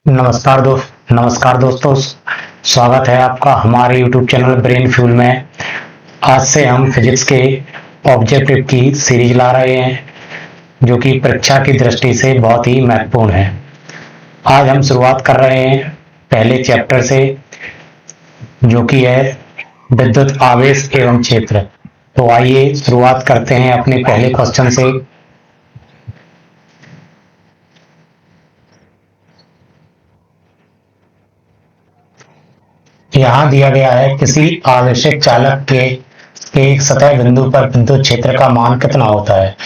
नमस्कार दोस्तों। स्वागत है आपका हमारे YouTube चैनल ब्रेन फ्यूल में। आज से हम फिजिक्स के ऑब्जेक्टिव की सीरीज ला रहे हैं जो कि परीक्षा की दृष्टि से बहुत ही महत्वपूर्ण है। आज हम शुरुआत कर रहे हैं पहले चैप्टर से जो कि है विद्युत आवेश एवं क्षेत्र। तो आइए शुरुआत करते हैं अपने पहले क्वेश्चन से। यहाँ दिया गया है किसी आवेशित चालक के एक सतह बिंदु पर विद्युत क्षेत्र का मान कितना होता है।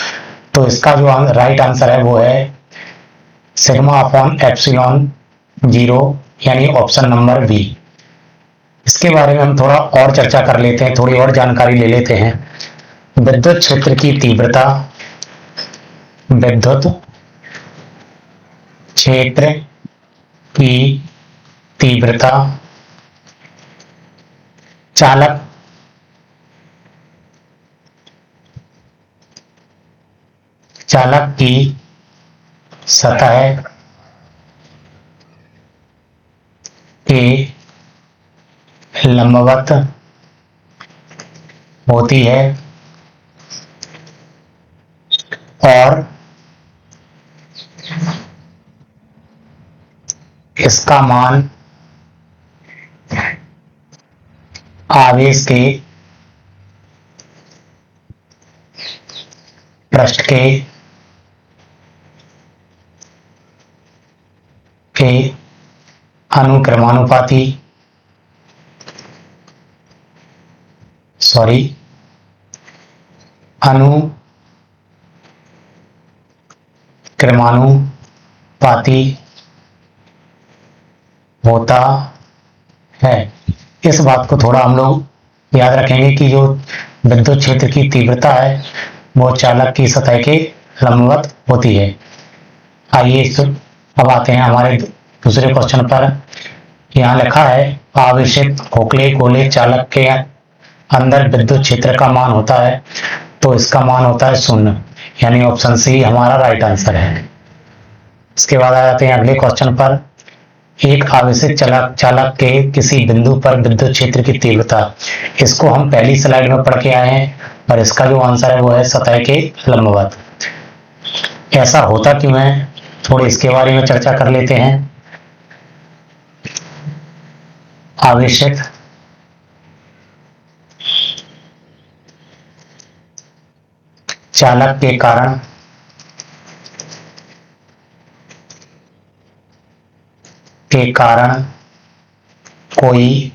तो इसका जो राइट आंसर है वो है सिग्मा अपॉन एप्सिलॉन 0 यानी ऑप्शन नंबर बी। इसके बारे में हम थोड़ा और चर्चा कर लेते हैं, थोड़ी और जानकारी ले लेते हैं। विद्युत क्षेत्र की तीव्रता, विद्युत क्षेत्र की तीव्रता चालक की सतह के लंबवत होती है और इसका मान आवेश के पृष्ठ के अनुक्रमानुपाती होता है। इस बात को थोड़ा हम लोग याद रखेंगे कि जो विद्युत क्षेत्र की तीव्रता है वो चालक की सतह के लंबवत होती है। आइए अब आते हैं हमारे दूसरे क्वेश्चन पर। यहाँ लिखा है आवेशित खोखले गोले चालक के अंदर विद्युत क्षेत्र का मान होता है। तो इसका मान होता है 0 यानी ऑप्शन सी हमारा राइट आंसर है। इसके बाद आ जाते हैं अगले क्वेश्चन पर। एक आवेशित चालक के किसी बिंदु पर विद्युत क्षेत्र की तीव्रता, इसको हम पहली स्लाइड में पढ़ के आए हैं और इसका जो आंसर है वो है सतह के लंबवत। ऐसा होता क्यों है, थोड़ी इसके बारे में चर्चा कर लेते हैं। आवेशित चालक के कारण कोई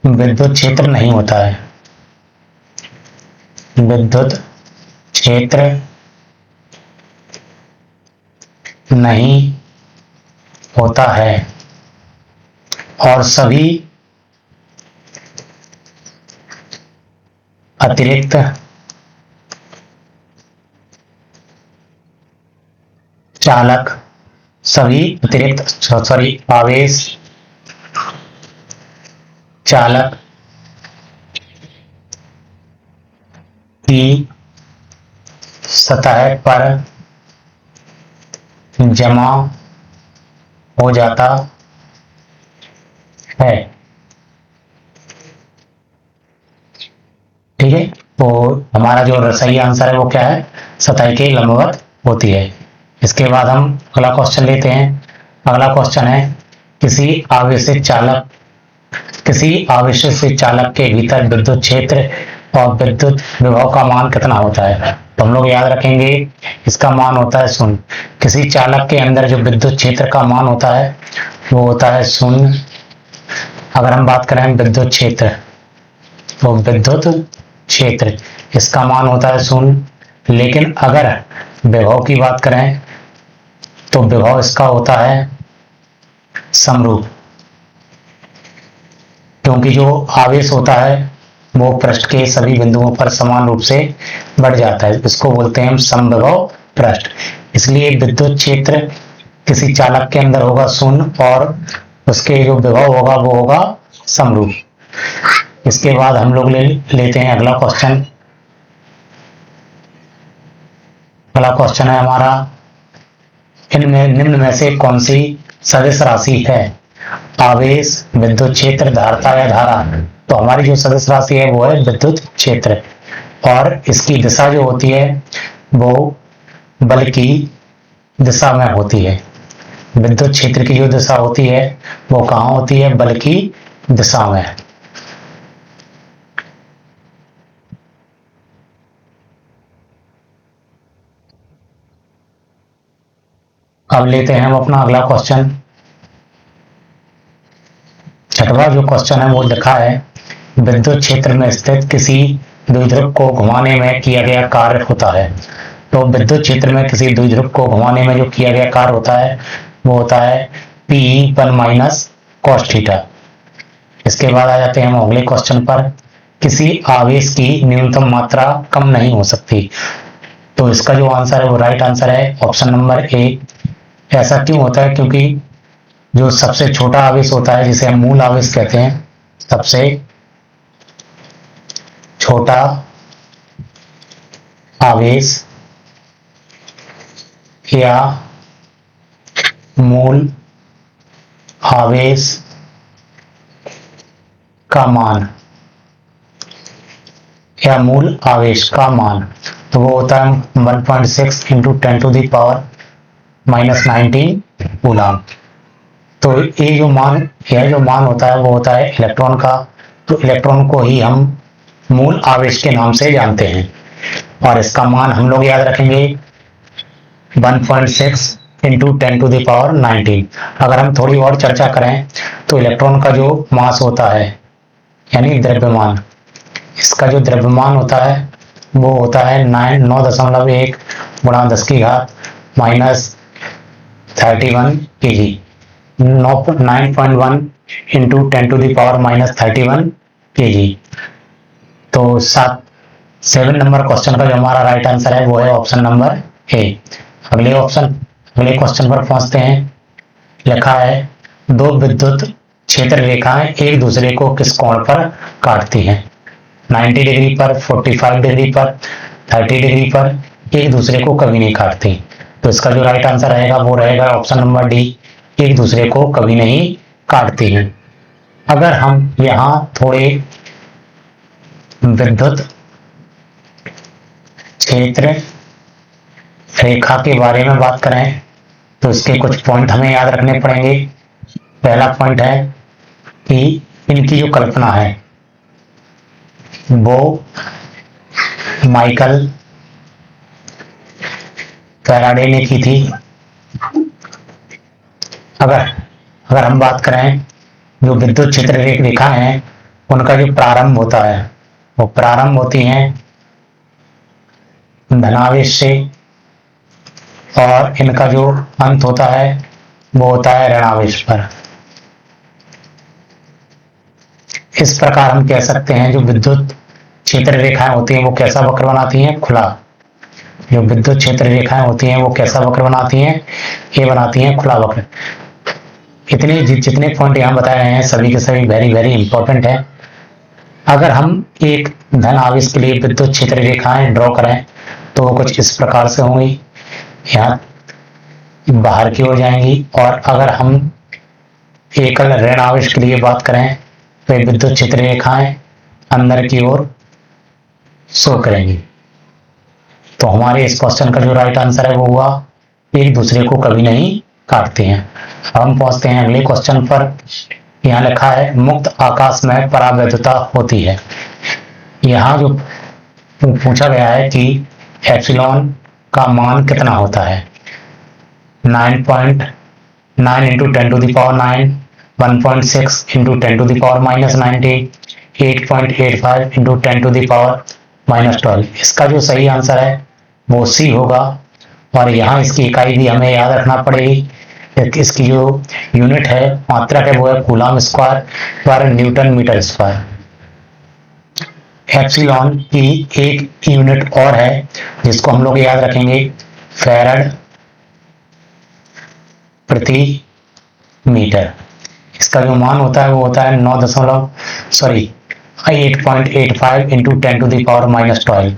विद्युत क्षेत्र नहीं होता है। विद्युत क्षेत्र नहीं होता है और सभी अतिरिक्त आवेश चालक की सतह पर जमा हो जाता है। ठीक है, तो हमारा जो सही आंसर है वो क्या है, सतह के लंबवत होती है। इसके बाद हम अगला क्वेश्चन लेते हैं। अगला क्वेश्चन है किसी आवेशित चालक के भीतर विद्युत क्षेत्र और विद्युत विभव का मान कितना होता है। तो हम लोग याद रखेंगे इसका मान होता है 0। किसी चालक के अंदर जो विद्युत क्षेत्र का मान होता है वो होता है 0। अगर हम बात करें विद्युत क्षेत्र, तो विद्युत क्षेत्र इसका मान होता है 0। लेकिन अगर विभव की बात करें तो विभव इसका होता है समरूप, क्योंकि जो आवेश होता है वो पृष्ठ के सभी बिंदुओं पर समान रूप से बढ़ जाता है। इसको बोलते हैं हम समविभव पृष्ठ। इसलिए विद्युत क्षेत्र किसी चालक के अंदर होगा 0 और उसके जो विभव होगा वो होगा समरूप। इसके बाद हम लोग लेते हैं अगला क्वेश्चन। अगला क्वेश्चन है हमारा इनमें निम्न में से कौन सी सदिश राशि है? आवेश, विद्युत क्षेत्र, धारिता या धारा। तो हमारी जो सदिश राशि है वो है विद्युत क्षेत्र, और इसकी दिशा जो होती है वो बल की दिशा में होती है। विद्युत क्षेत्र की जो दिशा होती है वो कहाँ होती है? बल की दिशा में। अब लेते हैं हम अपना अगला क्वेश्चन। छठवां जो क्वेश्चन है वो लिखा है, विद्युत क्षेत्र में स्थित किसी द्विध्रुव को घुमाने में किया गया कार्य होता है। तो विद्युत क्षेत्र में किसी द्विध्रुव को घुमाने में जो किया गया कार्य होता है वो होता है P1 माइनस cos थीटा। इसके बाद आ जाते हैं हम अगले क्वेश्चन पर, किसी आवेश की न्यूनतम मात्रा कम नहीं हो सकती। तो इसका जो आंसर है वो राइट आंसर है ऑप्शन नंबर ए। ऐसा क्यों होता है? क्योंकि जो सबसे छोटा आवेश होता है जिसे हम मूल आवेश कहते हैं, सबसे छोटा आवेश या मूल आवेश का मान या मूल आवेश का मान तो वो होता है 1.6 into 10 to the power -19 coulomb. तो ये जो मान होता है वो होता है इलेक्ट्रॉन का। तो इलेक्ट्रॉन को ही हम मूल आवेश के नाम से जानते हैं, और इसका मान हम लोग याद रखेंगे 1.6 इंटू 10 टू द पावर 19। अगर हम थोड़ी और चर्चा करें तो इलेक्ट्रॉन का जो मास होता है यानी द्रव्यमान, इसका जो द्रव्यमान होता है वो होता है 9.1 गुणा 10 की घात -31 kg। 9.1 into 10 to the power -31 kg। तो 7 नंबर क्वेश्चन का जो हमारा राइट आंसर है वो है ऑप्शन नंबर ए। अगले क्वेश्चन पर पहुंचते हैं। लिखा है, दो विद्युत क्षेत्र रेखाएं एक दूसरे को किस कोण पर काटती हैं? 90 डिग्री पर, 45 डिग्री पर, 30 डिग्री पर, एक दूसरे को कभी नहीं काटती। तो इसका जो राइट आंसर रहेगा वो रहेगा ऑप्शन नंबर डी, एक दूसरे को कभी नहीं काटती हैं। अगर हम यहाँ थोड़े विद्युत क्षेत्र रेखा के बारे में बात करें तो इसके कुछ पॉइंट हमें याद रखने पड़ेंगे। पहला पॉइंट है कि इनकी जो कल्पना है वो माइकल फैराडे ने की थी। अगर हम बात करें जो विद्युत क्षेत्र रेखा है उनका जो प्रारंभ होता है वो प्रारंभ होती हैं धनावेश से, और इनका जो अंत होता है वो होता है ऋणावेश पर। इस प्रकार हम कह सकते हैं जो विद्युत क्षेत्र रेखाएं होती हैं वो कैसा वक्र बनाती हैं? खुला। जो विद्युत क्षेत्र रेखाएं होती हैं वो कैसा वक्र बनाती हैं? ये बनाती हैं खुला वक्र। इतने जितने पॉइंट यहाँ बताए गए हैं सभी के सभी वेरी वेरी इंपॉर्टेंट है। अगर हम एक धन आवेश के लिए विद्युत क्षेत्र रेखाएं ड्रॉ करें तो वो कुछ इस प्रकार से होंगी, यहाँ बाहर की ओर जाएंगी। और अगर हम एकल ऋण आवेश के लिए बात करें तो विद्युत क्षेत्र रेखाएं अंदर की ओर शो करेंगी। तो हमारे इस क्वेश्चन का जो राइट आंसर है वो हुआ एक दूसरे को कभी नहीं काटते हैं। अब हम पहुंचते हैं अगले क्वेश्चन पर। यहाँ लिखा है, मुक्त आकाश में परावैद्युता होती है। यहाँ जो पूछा गया है कि एप्सिलॉन का मान कितना होता है? 9.9 into 10 to the power 9, 1.6 into 10 to the power -19, 8.85 into 10 to the power -12। इसका जो सही आंसर है वो सी होगा। और यहाँ इसकी इकाई भी हमें याद रखना पड़ेगी। इसकी जो यूनिट है मात्रक है वो है कूलम स्क्वायर पर न्यूटन मीटर स्क्वायर। एप्सिलॉन की एक यूनिट और है जिसको हम लोग याद रखेंगे, फैराड प्रति मीटर। इसका जो मान होता है वो होता है 8.85 इंटू 10 टू द पावर -12।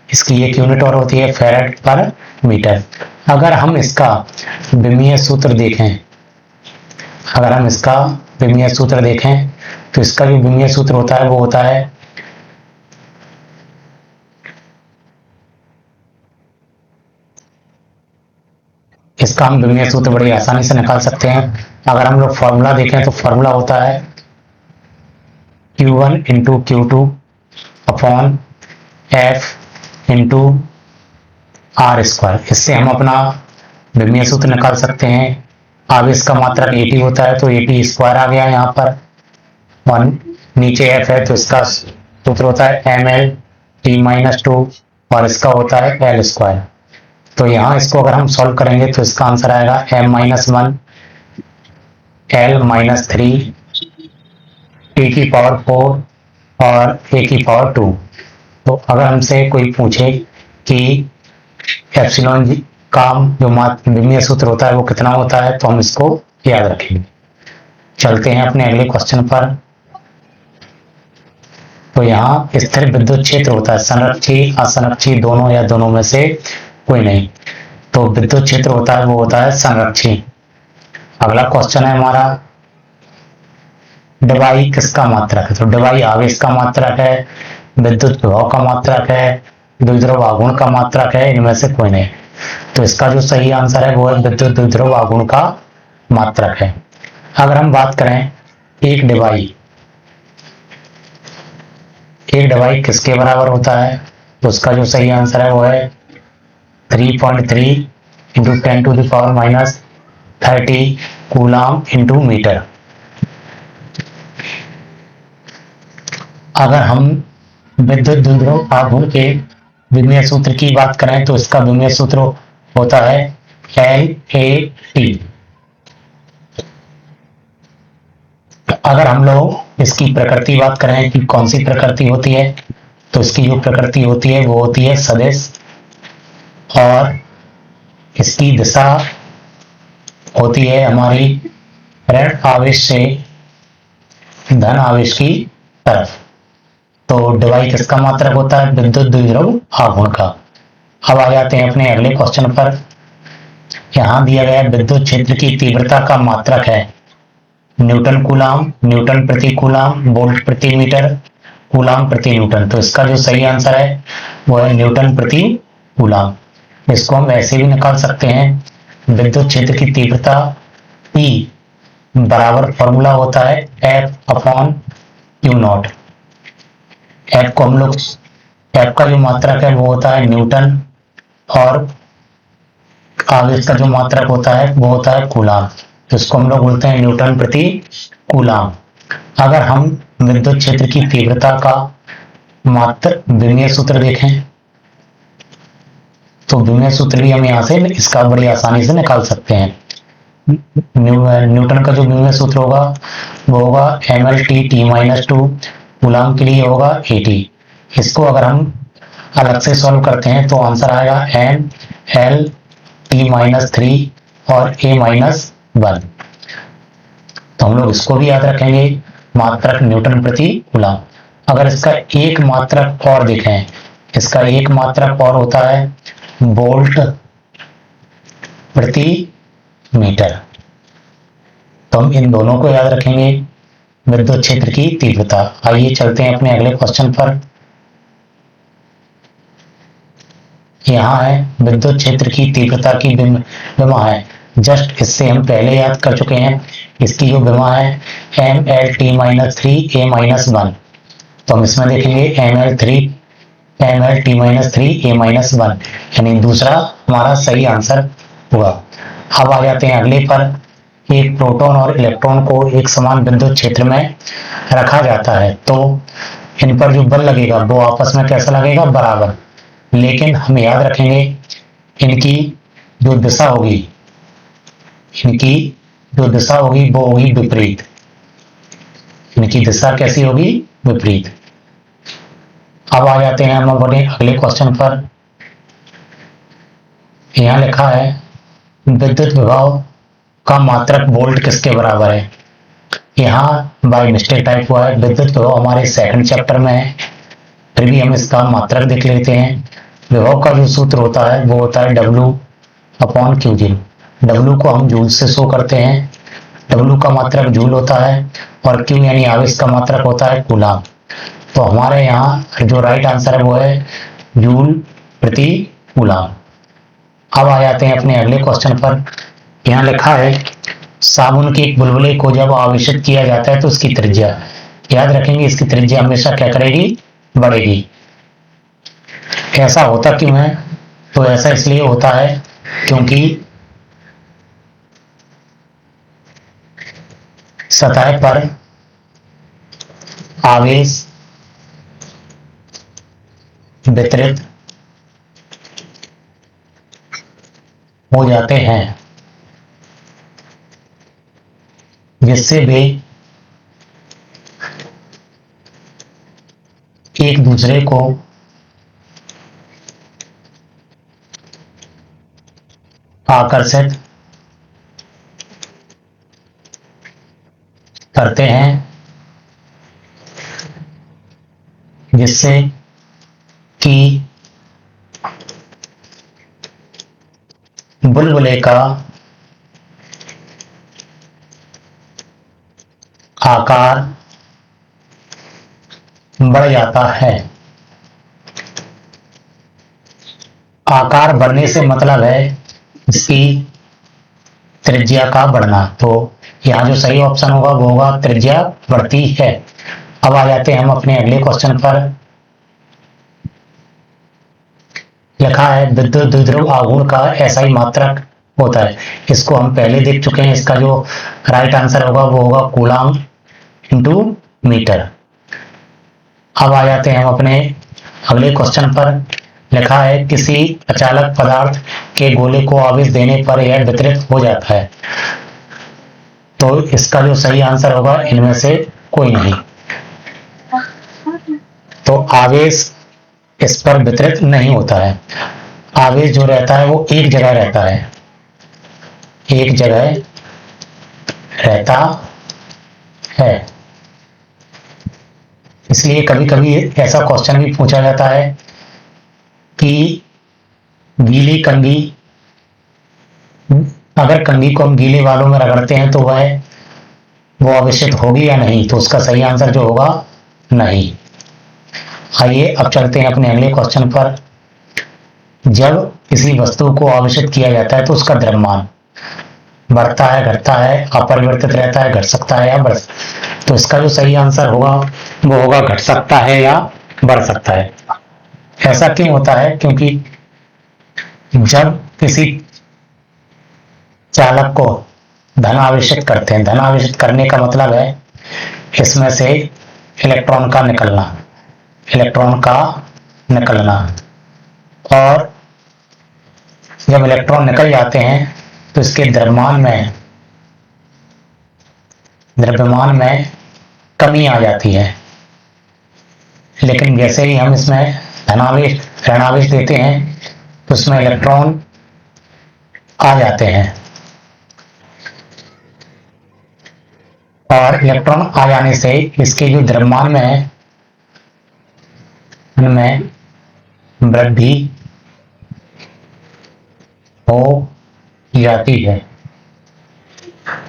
इसकी एक यूनिट और होती है फैराड पर मीटर। अगर हम इसका विमीय सूत्र देखें, अगर हम इसका विमीय सूत्र देखें तो इसका जो विमीय सूत्र होता है वो होता है इसका हम विमीय सूत्र बड़ी आसानी से निकाल सकते हैं। अगर हम लोग फॉर्मूला देखें तो फॉर्मूला होता है Q1 into Q2 upon F into R square. इससे हम अपना विमीय सूत्र निकाल सकते हैं। अब इसका मात्रक 80 होता है तो 80 स्क्वायर आ गया यहाँ पर, और नीचे F है तो इसका सूत्र होता है ml t-2 और इसका होता है L स्क्वायर। तो यहाँ इसको अगर हम सॉल्व करेंगे तो इसका आंसर आएगा m-1 L-3 t की पावर 4 और a की पावर 2। तो अगर हमसे कोई पूछे कि एप्सिलॉन जी का जो विमीय सूत्र होता है वो कितना होता है तो हम इसको याद रखेंगे। चलते हैं अपने अगले क्वेश्चन पर। तो यहाँ स्थिर विद्युत क्षेत्र होता है, संरक्षी असंरक्षी दोनों या दोनों में से कोई नहीं। तो विद्युत क्षेत्र होता है वो होता है संरक्षी। अगला क्वेश्चन है हमारा, डिवाई किसका मात्रक है? तो डिवाई आवेश का मात्रक है, विद्युत विभव का मात्रक है, द्विध्रुव आघूर्ण का मात्रक है, इनमें से कोई नहीं। तो इसका जो सही आंसर है वो है विद्युत द्विध्रुव आघूर्ण का मात्रक है। अगर हम बात करें एक डिवाई किसके बराबर होता है तो उसका जो सही आंसर है वो है 3.3 इंटू 10⁻⁻30 कूलाम इंटू मीटर। अगर हम विद्युत द्विध्रुव आघूर्ण के विमीय सूत्र की बात करें तो इसका विमीय सूत्र होता है LAT। अगर हम लोग इसकी प्रकृति बात करें कि कौन सी प्रकृति होती है तो इसकी जो प्रकृति होती है वो होती है सदिश, और इसकी दिशा होती है हमारी ऋण आवेश से धन आवेश की तरफ। तो डिवाई किसका मात्रक होता है? विद्युत द्विध्रुव आघूर्ण का। अब आ जाते हैं अपने अगले क्वेश्चन पर। यहां दिया गया विद्युत क्षेत्र की तीव्रता का मात्रक है न्यूटन कूलाम, न्यूटन प्रति कूलाम, वोल्ट प्रति मीटर, कूलाम प्रति न्यूटन। तो इसका जो सही आंसर है वो है न्यूटन प्रति कूलाम। इसको हम ऐसे भी निकाल सकते हैं, विद्युत क्षेत्र की तीव्रता E बराबर फॉर्मूला होता है F अपॉन Q0। F को हम लोग F का जो मात्रक है वो होता है न्यूटन, और आवेश का जो मात्रक होता है वो होता है कूलाम। तो इसको हम लोग बोलते हैं न्यूटन प्रति कूलाम। अगर हम विद्युत क्षेत्र की तीव्रता का मात्र विमीय सूत्र देखें तो विमीय सूत्र भी हम यहाँ से इसका बड़ी आसानी से निकाल सकते हैं। न्यूटन का जो विमीय सूत्र होगा वो होगा ml/t-2, कूलाम के लिए होगा 80। इसको अगर हम अलग से सॉल्व करते हैं तो आंसर आएगा ml/t-3 और a-1। तो हम लोग इसको भी याद रखेंगे, मात्रक न्यूटन प्रति कूलाम। अगर इसका एक मात्रक और देखें, इसका एक मात्रक और होता है वोल्ट प्रति मीटर। तो हम इन दोनों को याद रखेंगे, विद्युत क्षेत्र की तीव्रता। आइए चलते हैं अपने अगले क्वेश्चन पर। यहाँ है विद्युत क्षेत्र की तीव्रता की विमा है, जस्ट इससे हम पहले याद कर चुके हैं। इसकी जो विमा है ml/t-3 a-1। तो हम इसमें देखेंगे ml/t-3 a-1, यानी दूसरा हमारा सही आंसर हुआ। अब आ जाते हैं अगले पर। एक प्रोटॉन और इलेक्ट्रॉन को एक समान विद्युत क्षेत्र में रखा जाता है तो इन पर जो बल लगेगा वो आपस में कैसा लगेगा? बराबर। लेकिन हम याद रखेंगे इनकी जो दिशा होगी वो होगी विपरीत। इनकी दिशा कैसी होगी? विपरीत। अब आ जाते हैं हम अपने अगले क्वेश्चन पर। यहाँ लिखा है विद्युत विभव का मात्रक वोल्ट किसके बराबर है? यहाँ बाय मिस्टेक टाइप हुआ है, विद्युत विभव हमारे सेकंड चैप्टर में है, फिर भी हम इसका मात्रक देख लेते हैं। विभव का जो सूत्र होता है वो होता है W upon Q zero. W को हम जूल से शो करते हैं, डब्ल्यू का मात्रक जूल होता है और क्यू यानी आवेश का मात्रक होता है कूलाम। तो हमारे यहाँ जो राइट आंसर है वो है जूल प्रति कूलाम। अब आ जाते हैं अपने अगले क्वेश्चन पर। यहाँ लिखा है साबुन के एक बुलबुले को जब आवेशित किया जाता है तो उसकी त्रिज्या, याद रखेंगे इसकी त्रिज्या हमेशा क्या करेगी, बढ़ेगी। ऐसा होता क्यों है, तो ऐसा इसलिए होता है क्योंकि सतह पर आवेश वितरित हो जाते हैं जिससे वे एक दूसरे को आकर्षित करते हैं, जिससे कि बुलबुले का आकार बढ़ जाता है। आकार बढ़ने से मतलब है इसकी त्रिज्या का बढ़ना। तो यहाँ जो सही ऑप्शन होगा वो होगा त्रिज्या बढ़ती है। अब आ जाते हैं हम अपने अगले क्वेश्चन पर। लिखा है विद्युत द्विध्रुव आघूर्ण का एसआई मात्रक होता है। इसको हम पहले देख चुके हैं। इसका जो राइट आंसर होगा वो होगा कूलाम इंटू मीटर। अब आ जाते हैं हम अपने अगले क्वेश्चन पर। लिखा है किसी अचालक पदार्थ के गोले को आवेश देने पर यह वितरित हो जाता है। तो इसका जो सही आंसर होगा इनमें से कोई नहीं। तो आवेश इस पर वितरित नहीं होता है। आवेश जो रहता है वो एक जगह रहता है, एक जगह रहता है। इसलिए कभी कभी ऐसा क्वेश्चन भी पूछा जाता है कि गीली कंघी, अगर कंघी को हम गीले बालों में रगड़ते हैं तो वो आवेशित होगी या नहीं, तो उसका सही आंसर जो होगा नहीं। आइए अब चलते हैं अपने अगले क्वेश्चन पर। जब किसी वस्तु को आवेशित किया जाता है तो उसका द्रव्यमान बढ़ता है, घटता है, अपरिवर्तित रहता है, घट सकता है या बढ़, तो इसका जो सही आंसर होगा वो होगा घट सकता है या बढ़ सकता है। ऐसा क्यों होता है, क्योंकि जब किसी चालक को धन आवेशित करते हैं, धन आवेशित करने का मतलब है इसमें से इलेक्ट्रॉन का निकलना, इलेक्ट्रॉन का निकलना। और जब इलेक्ट्रॉन निकल जाते हैं तो इसके द्रव्यमान में कमी आ जाती है। लेकिन जैसे ही हम इसमें धनावेश ऋणावेश देते हैं तो इसमें इलेक्ट्रॉन आ जाते हैं, और इलेक्ट्रॉन आ जाने से इसके जो द्रव्यमान में है उनमें वृद्धि हो जाती है।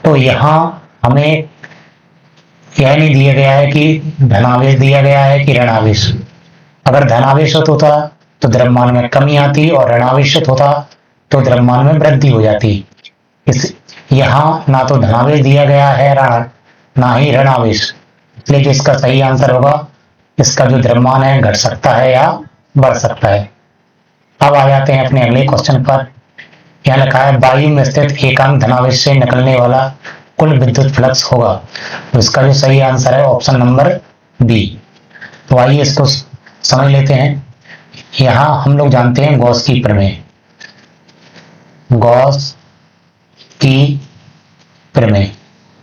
तो यहाँ हमें यह नहीं दिया गया है कि धनावेश दिया गया है कि ऋणावेश। अगर धनावेश होता तो द्रव्यमान में कमी आती और ऋणावेश होता तो द्रव्यमान में वृद्धि हो जाती। इस यहाँ ना तो धनावेश दिया गया है ना ही ऋणावेश, इसलिए जो इसका सही आंसर होगा इसका जो द्रव्यमान है घट सकता है या बढ़ सकता है। अब आ जाते हैं अपने अगले क्वेश्चन पर। यहाँ लिखा है वायु में स्थित एकांक धनावेश से निकलने वाला कुल विद्युत फ्लक्स होगा। तो इसका जो सही आंसर है ऑप्शन नंबर बी। तो आइए इसको समझ लेते हैं। यहाँ हम लोग जानते हैं गॉस की प्रमेय। गॉस की प्रमेय,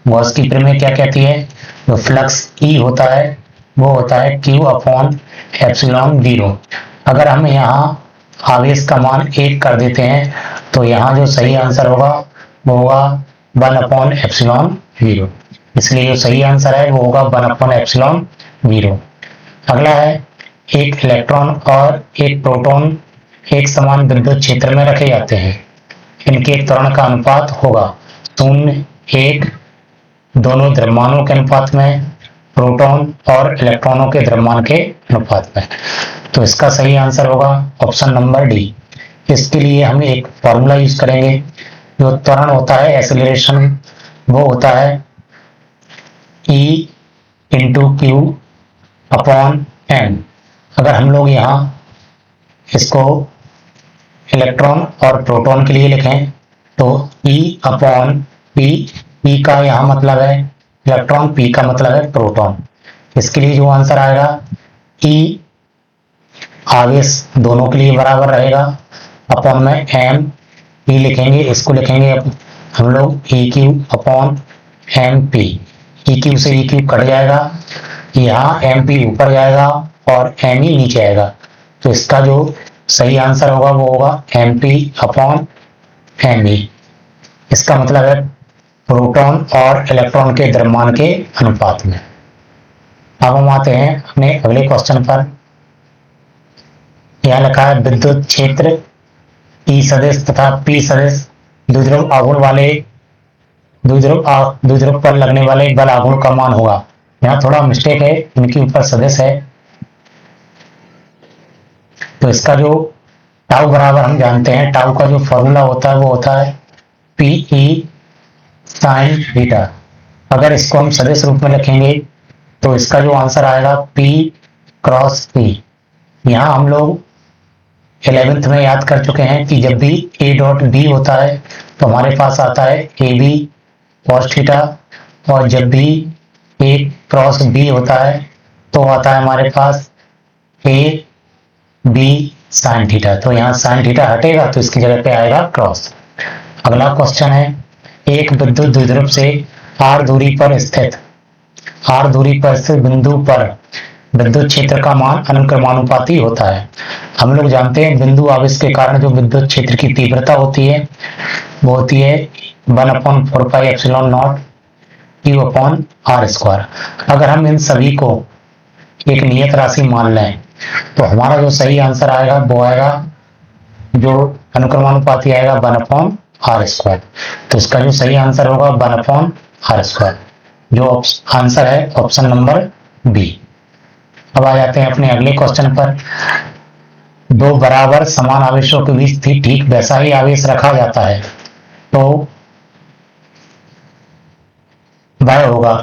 गॉस की प्रमेय क्या कहती है, जो फ्लक्स ई होता है वो होता है Q अपॉन एप्सिलॉन 0। अगर हम यहाँ आवेश का मान 1 कर देते हैं तो यहाँ जो सही आंसर होगा वो होगा 1 अपॉन एप्सिलॉन 0। इसलिए जो सही आंसर है वो होगा 1 अपॉन एप्सिलॉन 0। अगला है एक इलेक्ट्रॉन और एक प्रोटॉन एक समान विद्युत क्षेत्र में रखे जाते हैं। इनके त्वरण का अनुपात होगा 0:1, दोनों द्रव्यमानों के अनुपात में, प्रोटॉन और इलेक्ट्रॉनों के द्रव्यमान के अनुपात में। तो इसका सही आंसर होगा ऑप्शन नंबर डी। इसके लिए हम एक फॉर्मूला यूज करेंगे। जो त्वरण होता है, एक्सेलरेशन, वो होता है E into Q upon M. अगर हम लोग यहाँ इसको इलेक्ट्रॉन और प्रोटॉन के लिए लिखें तो E अपॉन पी, E का यहाँ मतलब है इलेक्ट्रॉन, P का मतलब है प्रोटॉन। इसके लिए जो आंसर आएगा, E आवेश दोनों के लिए बराबर रहेगा, अपॉन में एम, E लिखेंगे, इसको लिखेंगे हम लोग E Q upon M P. E Q से ई क्यू कट जाएगा, यहाँ एम पी ऊपर जाएगा और एम ई नीचे आएगा। तो इसका जो सही आंसर होगा वो होगा M P upon M E. इसका मतलब है प्रोटॉन और इलेक्ट्रॉन के द्रव्यमान के अनुपात में। अब हम आते हैं अपने अगले क्वेश्चन पर। यह लिखा है विद्युत क्षेत्र ई सदिश तथा पी सदिश द्विध्रुव आघूर्ण वाले द्विध्रुव पर लगने वाले बल आघूर्ण का मान होगा। यहाँ थोड़ा मिस्टेक है, इनके ऊपर सदिश है। तो इसका जो टाउ बराबर हम जानते हैं, टाउ का जो फॉर्मूला होता है वो होता है पी ई साइन थीटा। अगर इसको हम सदिश रूप में लिखेंगे तो इसका जो आंसर आएगा P क्रॉस P। यहाँ हम लोग 11th में याद कर चुके हैं कि जब भी A डॉट B होता है तो हमारे पास आता है AB cos थीटा, और जब भी A क्रॉस B होता है तो आता है हमारे पास AB साइन थीटा। तो यहाँ साइन थीटा हटेगा तो इसकी जगह पे आएगा क्रॉस। अगला क्वेश्चन है, एक विद्युत द्विध्रुव से r दूरी पर स्थित बिंदु पर विद्युत क्षेत्र का मान अनुक्रमानुपाती होता है। हम लोग जानते हैं बिंदु आवेश के कारण जो विद्युत क्षेत्र की तीव्रता होती है वो होती है 1/4πε0 Q अपॉन आर स्क्वायर। अगर हम इन सभी को एक नियत राशि मान लें तो हमारा जो सही आंसर आएगा वो आएगा, जो अनुक्रमानुपाती आएगा 1/r स्क्वायर। तो इसका जो सही आंसर होगा 1/r स्क्वायर, जो आंसर है ऑप्शन नंबर बी। अब आ जाते हैं अपने अगले क्वेश्चन पर। दो बराबर समान आवेशों के बीच ठीक वैसा ही आवेश रखा जाता है तो वह होगा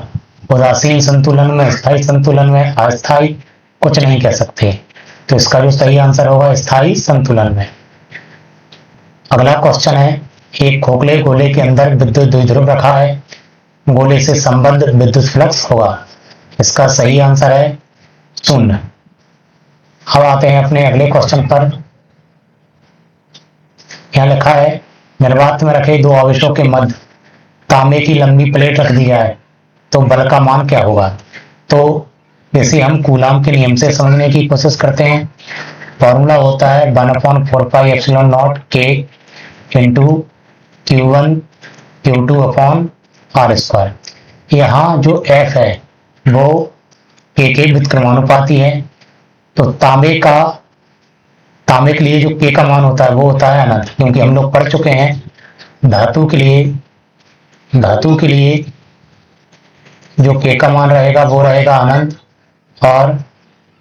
उदासीन संतुलन में, स्थायी संतुलन में, अस्थायी कुछ नहीं कह सकते। तो इसका जो सही आंसर होगा स्थायी संतुलन में। अगला क्वेश्चन है, एक खोखले गोले के अंदर विद्युत द्विध्रुव रखा है, गोले से संबद्ध विद्युत फ्लक्स होगा। इसका सही आंसर है 0। अब आते हैं अपने अगले क्वेश्चन पर। यहां लिखा है निर्वात में रखे दो आवेशों के मध्य तांबे की लंबी प्लेट रख दी जाए तो बल का मान क्या होगा। तो इसे हम कूलाम के नियम से समझने की कोशिश करते हैं। फॉर्मूला होता है 1/4πε0 K into Q1 Q2 upon R square. यहाँ जो F है वो K के व्युत्क्रमानुपाती है। तो तांबे के लिए जो K का मान होता है वो होता है अनंत, क्योंकि हम लोग पढ़ चुके हैं धातु के लिए जो K का मान रहेगा वो रहेगा अनंत, और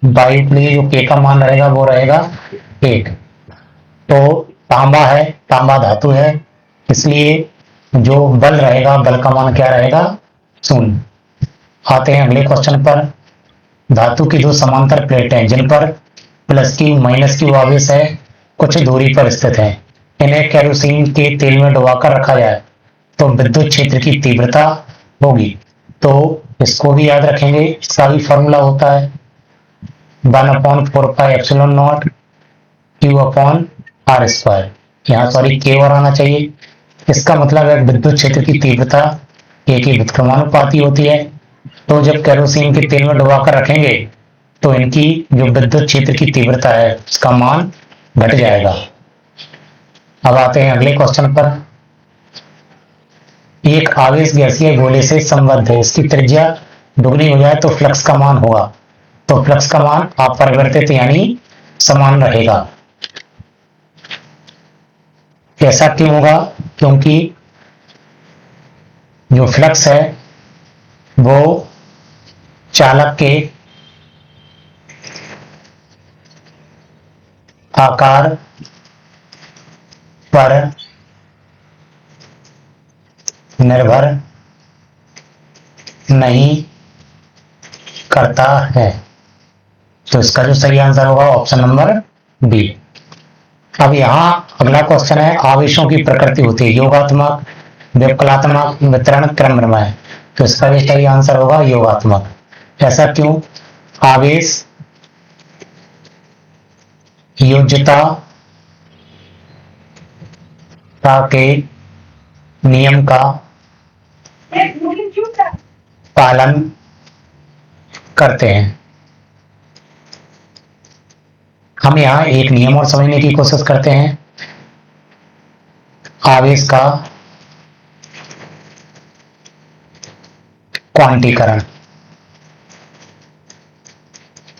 वायु के लिए जो K का मान रहेगा वो रहेगा 1। तो तांबा है, तांबा धातु है, इसलिए जो बल रहेगा, बल का मान क्या रहेगा 0। आते हैं अगले क्वेश्चन पर। धातु की दो समांतर प्लेटें जिन पर +Q -Q आवेश है कुछ दूरी पर स्थित है, इन्हें केरोसिन के तेल में डुबाकर रखा जाए तो विद्युत क्षेत्र की तीव्रता होगी। तो इसको भी याद रखेंगे, इसका भी फॉर्मूला होता है 1/4πε0 Q अपॉन आर स्क्वायर। यहाँ सॉरी K और आना चाहिए। इसका मतलब है विद्युत क्षेत्र की तीव्रता K की व्युत्क्रमानुपाती होती है। तो जब केरोसिन के तेल में डुबाकर रखेंगे तो इनकी जो विद्युत क्षेत्र की तीव्रता है उसका मान घट जाएगा। अब आते हैं अगले क्वेश्चन पर। एक आवेश गैसीय गोले से संबद्ध है, इसकी त्रिज्या दुगनी हो जाए तो फ्लक्स का मान होगा। तो फ्लक्स का मान अपरिवर्तित यानी समान रहेगा। ऐसा क्यों होगा? क्योंकि जो फ्लक्स है वो चालक के आकार पर निर्भर नहीं करता है। तो इसका जो सही आंसर होगा ऑप्शन नंबर बी। अब यहाँ अगला क्वेश्चन है, आवेशों की प्रकृति होती है योगात्मक, विकलात्मक, वितरण, क्रमनिर्णय। तो इसका भी सही आंसर होगा योगात्मक। ऐसा क्यों? आवेश योज्यता के नियम का पालन करते हैं। हम यहाँ एक नियम और समझने की कोशिश करते हैं। आवेश का क्वांटीकरण।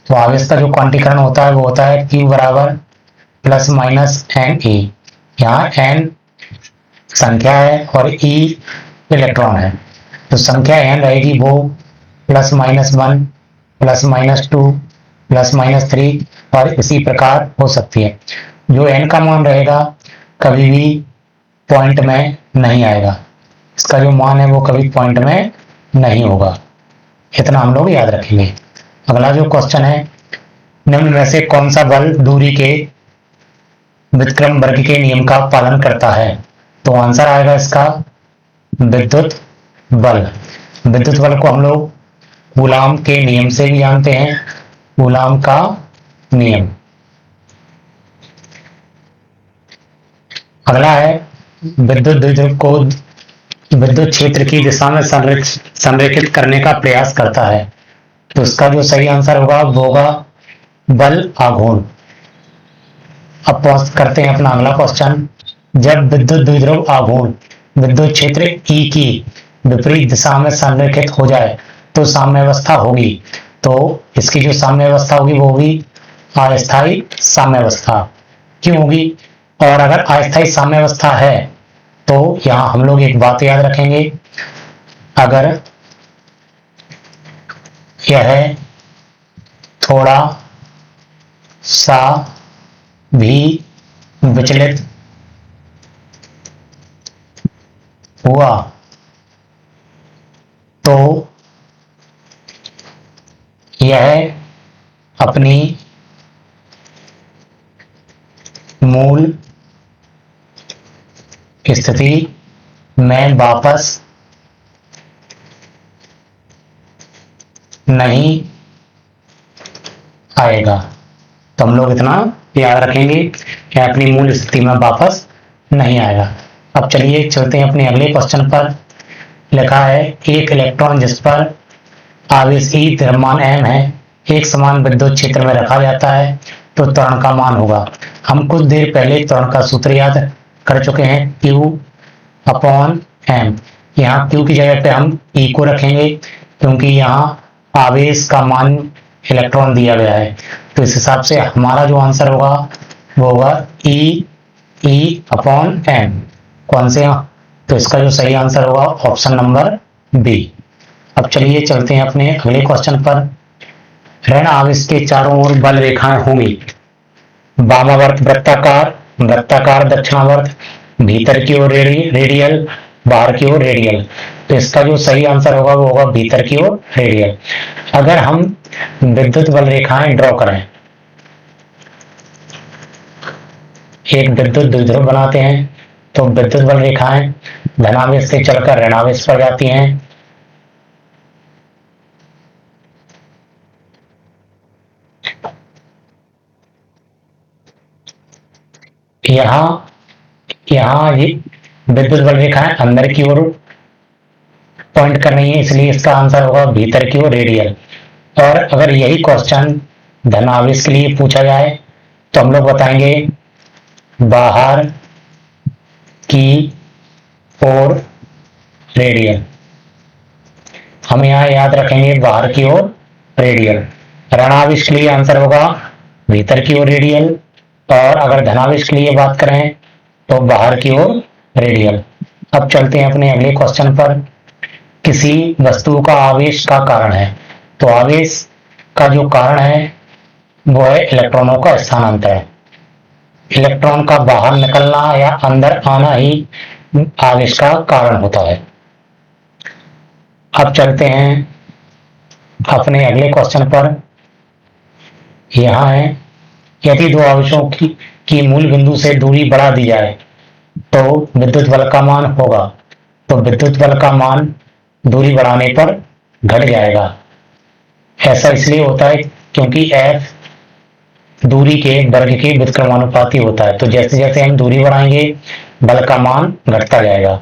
तो आवेश का जो क्वांटीकरण होता है वो होता है Q बराबर प्लस माइनस एन ई। यहाँ एन संख्या है और ई इलेक्ट्रॉन है। तो संख्या एन रहेगी वो plus minus 1, plus minus 2, plus minus 3 और इसी प्रकार हो सकती है। जो एन का मान रहेगा कभी भी पॉइंट में नहीं आएगा। इसका जो मान है वो कभी पॉइंट में नहीं होगा। इतना हम लोग याद रखेंगे। अगला जो क्वेश्चन है, निम्न में से कौन सा बल दूरी के व्युत्क्रम वर्ग के नियम का पालन करता है? तो आंसर आएगा इसका विद्युत बल। विद्युत बल को हम लोग कूलाम के नियम से भी जानते हैं, कूलाम का नियम। अगला है, विद्युत द्विध्रुव को विद्युत क्षेत्र की दिशा में संरेखित करने का प्रयास करता है। तो इसका जो सही आंसर होगा वो होगा बल आघूर्ण। अब करते हैं अपना अगला क्वेश्चन। जब विद्युत द्विध्रुव आघूर्ण विद्युत क्षेत्र E की विपरीत दिशा में संरेखित हो जाए तो साम्यावस्था होगी। तो इसकी जो साम्यावस्था होगी वो होगी अस्थायी साम्यावस्था। क्यों होगी? और अगर अस्थायी साम्यावस्था है तो यहाँ हम लोग एक बात याद रखेंगे, अगर यह थोड़ा सा भी विचलित हुआ तो यह अपनी मूल स्थिति में वापस नहीं आएगा। तो हम लोग इतना याद रखेंगे कि अपनी मूल स्थिति में वापस नहीं आएगा। अब चलिए चलते हैं अपने अगले क्वेश्चन पर। लिखा है, एक इलेक्ट्रॉन जिस पर आवेश E द्रव्यमान m है एक समान विद्युत क्षेत्र में रखा जाता है तो त्वरण का मान होगा। हम कुछ देर पहले त्वरण का सूत्र याद कर चुके हैं, Q अपॉन m। यहाँ Q की जगह पे हम E को रखेंगे क्योंकि यहाँ आवेश का मान इलेक्ट्रॉन दिया गया है। तो इस हिसाब से हमारा जो आंसर होगा वो होगा E अपॉन m। कौन से? तो इसका जो सही आंसर होगा ऑप्शन नंबर बी। अब चलिए चलते हैं अपने अगले क्वेश्चन पर। ऋण आवेश के चारों ओर बल रेखाएं होंगी, वामावर्त वृत्ताकार, वृत्ताकार दक्षिणावर्त, भीतर की ओर रेडियल, बाहर की ओर रेडियल। तो इसका जो सही आंसर होगा वो होगा भीतर की ओर रेडियल। अगर हम विद्युत बल रेखाएं ड्रॉ करें, एक विद्युत द्विध्रुव बनाते हैं तो विद्युत बल रेखाएं धनावेश से चलकर ऋणावेश पर जाती हैं। यहाँ ये विद्युत बल रेखाएं अंदर की ओर पॉइंट कर रही है, इसलिए इसका आंसर होगा भीतर की ओर रेडियल। और अगर यही क्वेश्चन धनावेश के लिए पूछा जाए तो हम लोग बताएंगे बाहर की ओर रेडियल। हम यहाँ याद रखेंगे बाहर की ओर रेडियल। ऋणावेश के लिए आंसर होगा भीतर की ओर रेडियल। और अगर धनावेश के लिए बात करें तो बाहर की ओर रेडियल। अब चलते हैं अपने अगले क्वेश्चन पर। किसी वस्तु का आवेश का कारण है, तो आवेश का जो कारण है वो है इलेक्ट्रॉनों का स्थानांतरण। इलेक्ट्रॉन का बाहर निकलना या अंदर आना ही आवेश का कारण होता है। अब चलते हैं अपने अगले क्वेश्चन पर। यहां है, यदि दो आवेशों की मूल बिंदु से दूरी बढ़ा दी जाए तो विद्युत बल का मान होगा। तो विद्युत बल का मान दूरी बढ़ाने पर घट जाएगा। ऐसा इसलिए होता है क्योंकि F दूरी के वर्ग के व्युत्क्रमानुपाती होता है। तो जैसे जैसे हम दूरी बढ़ाएंगे बल का मान घटता जाएगा।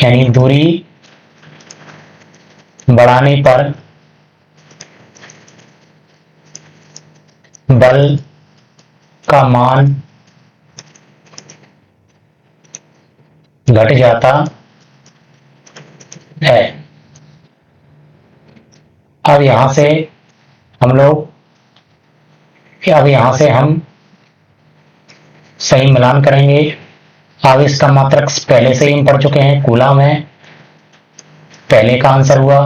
यानी दूरी बढ़ाने पर बल का मान घट जाता है। अब यहां से हम सही मिलान करेंगे। आवेश का मात्रक पहले से ही हम पढ़ चुके हैं, कूलम है, पहले का आंसर हुआ।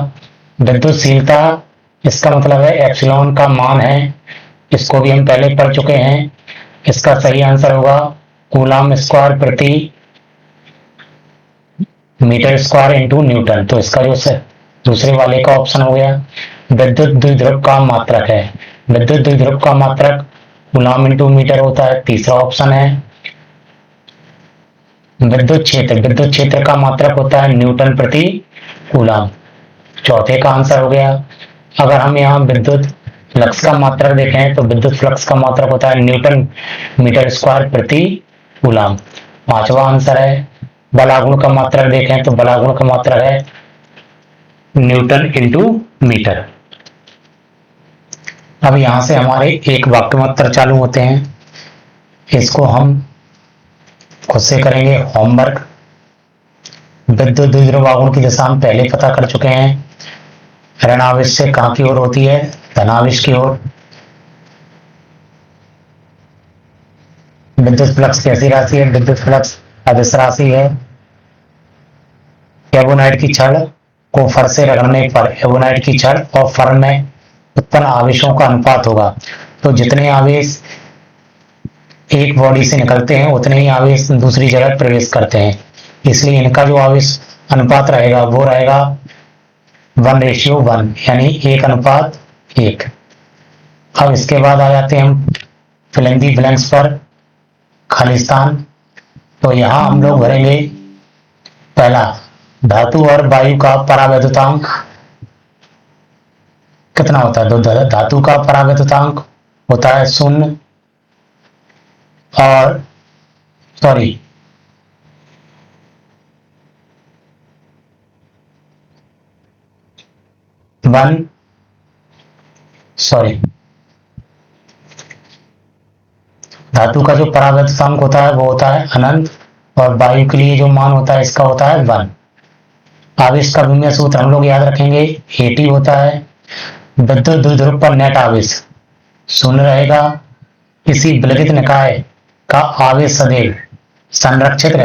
विद्युतशीलता, इसका मतलब है एप्सिलॉन का मान है, इसको भी हम पहले पढ़ चुके हैं। इसका सही आंसर होगा कूलम स्क्वायर प्रति मीटर स्क्वायर इंटू न्यूटन। तो इसका जो दूसरे वाले का ऑप्शन हो गया। विद्युत द्विध्रुव का मात्रक है, विद्युत द्विध्रुव का मात्रक कूलम इंटू मीटर होता है, तीसरा ऑप्शन है। विद्युत क्षेत्र का मात्रक होता है न्यूटन प्रति कूलम, चौथे का आंसर हो गया। अगर हम यहाँ विद्युत फ्लक्स का मात्रक देखें तो विद्युत फ्लक्स का मात्रक होता है न्यूटन मीटर स्क्वायर प्रति कूलम, पांचवा आंसर है। बलागुण का मात्रक देखें तो बलागुण का मात्रक है न्यूटन इंटू मीटर। अब यहां से हमारे एक वाक्यमंत्र चालू होते हैं, इसको हम खुद से करेंगे होमवर्क। विद्युत द्विध्रुव आघूर्ण की दिशा हम पहले पता कर चुके हैं। ऋण आवेश से कहां की ओर होती है, धनावेश की ओर। विद्युत फ्लक्स कैसी राशि है, विद्युत फ्लक्स अदिश राशि है। एवोनाइट की छड़ को फर से रगड़ने पर एवोनाइट की छड़ और फर में उत्पन्न आवेशों का अनुपात होगा। तो जितने आवेश एक बॉडी से निकलते हैं उतने ही आवेश दूसरी जगह प्रवेश करते हैं, इसलिए इनका जो आवेश अनुपात रहेगा वो रहेगा 1:1, यानी 1:1। अब इसके बाद आ जाते हैं हम फिल इन दी ब्लैंक्स पर, खालिस्तान। तो यहां हम लोग भरेंगे पहला, धातु और वायु का परावैद्युतांक कितना होता है। तो धातु का परावैद्युतांक होता है 0 और 1 धातु का जो परावैद्युतांक होता है वो होता है अनंत, और वायु के लिए जो मान होता है इसका होता है 1। आवेश का विमीय सूत्र हम लोग याद रखेंगे, AT होता है। विद्युत द्विध्रुव पर नेट आवेश 0 रहेगा। किसी विलगित निकाय का आवेश सदैव संरक्षित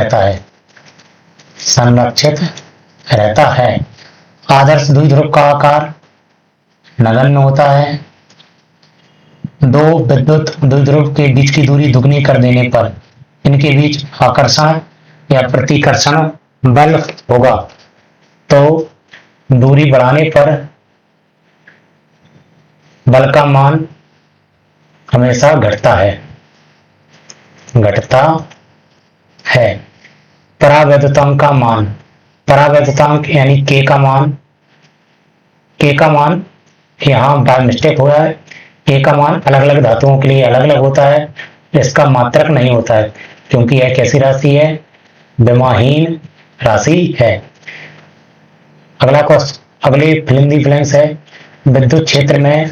रहता है। आदर्श द्विध्रुव का आकार नगण्य होता है। दो विद्युत द्विध्रुव के बीच की दूरी दुगनी कर देने पर इनके बीच आकर्षण या प्रतिकर्षण बल होगा। तो दूरी बढ़ाने पर बल का मान हमेशा घटता है। परावैद्युतांक का मान, परावैद्युतांक यानी K का मान यहाँ बाय मिस्टेक हुआ है। K का मान अलग अलग धातुओं के लिए अलग अलग होता है, इसका मात्रक नहीं होता है, क्योंकि यह कैसी राशि है, विमाहीन राशि है। अगले फिल इन दी ब्लैंक्स है। विद्युत क्षेत्र में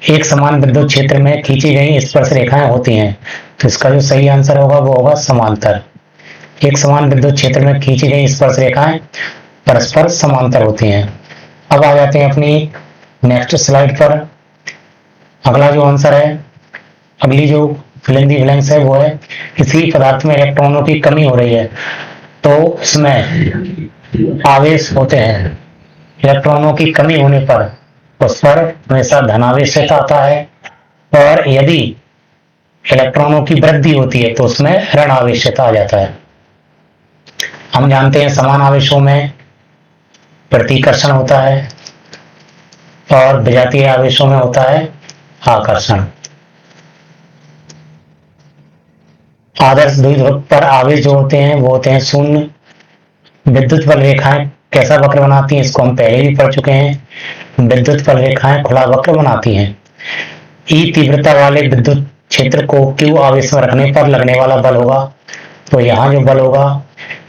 एक समान विद्युत क्षेत्र में खींची गई स्पर्श रेखाएं होती हैं, तो इसका जो सही आंसर होगा वो होगा समांतर। एक समान विद्युत क्षेत्र में खींची गई स्पर्श रेखाएं परस्पर समांतर होती हैं। अब आ जाते हैं अपनी नेक्स्ट स्लाइड पर। अगला जो आंसर है, अगली जो फिलिंग ब्लैंक्स है वो है, किसी पदार्थ में इलेक्ट्रॉनों की कमी हो रही है तो उसमें आवेश होते हैं। इलेक्ट्रॉनों की कमी होने पर उस पर हमेशा धनावेश आता है, और यदि इलेक्ट्रॉनों की वृद्धि होती है तो उसमें ऋण आवेश आ जाता है। हम जानते हैं समान आवेशों में प्रतिकर्षण होता है और विजातीय आवेशों में होता है आकर्षण। आदर्श द्विध्रुव पर आवेश जो होते हैं वो होते हैं शून्य। विद्युत बल रेखाएं कैसा वक्र बनाती हैं इसको हम पहले भी पढ़ चुके हैं। विद्युत बल रेखाएं खुला वक्र बनाती हैं। ई तीव्रता वाले विद्युत क्षेत्र को Q आवेश में रखने पर लगने वाला बल होगा, तो यहाँ जो बल होगा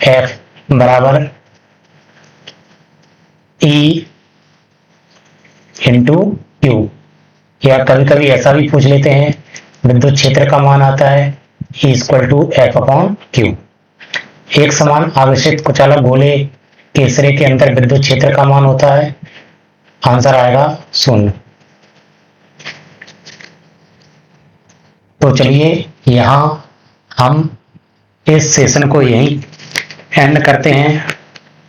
F बराबर E इंटू Q। या कभी कभी ऐसा भी पूछ लेते हैं, विद्युत क्षेत्र का मान आता है E equal to F upon Q। एक समान आवेशित कुचालक गोले के सिरे के अंदर विद्युत क्षेत्र का मान होता है, आंसर आएगा 0। तो चलिए यहाँ हम इस सेशन को यहीं एंड करते हैं।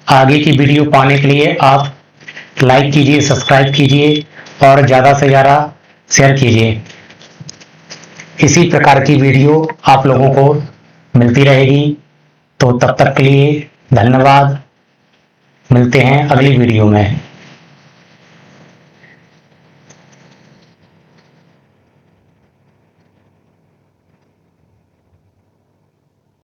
आगे की वीडियो पाने के लिए आप लाइक कीजिए, सब्सक्राइब कीजिए और ज़्यादा से ज़्यादा शेयर कीजिए। इसी प्रकार की वीडियो आप लोगों को मिलती रहेगी। तो तब तक के लिए धन्यवाद। मिलते हैं अगली वीडियो में।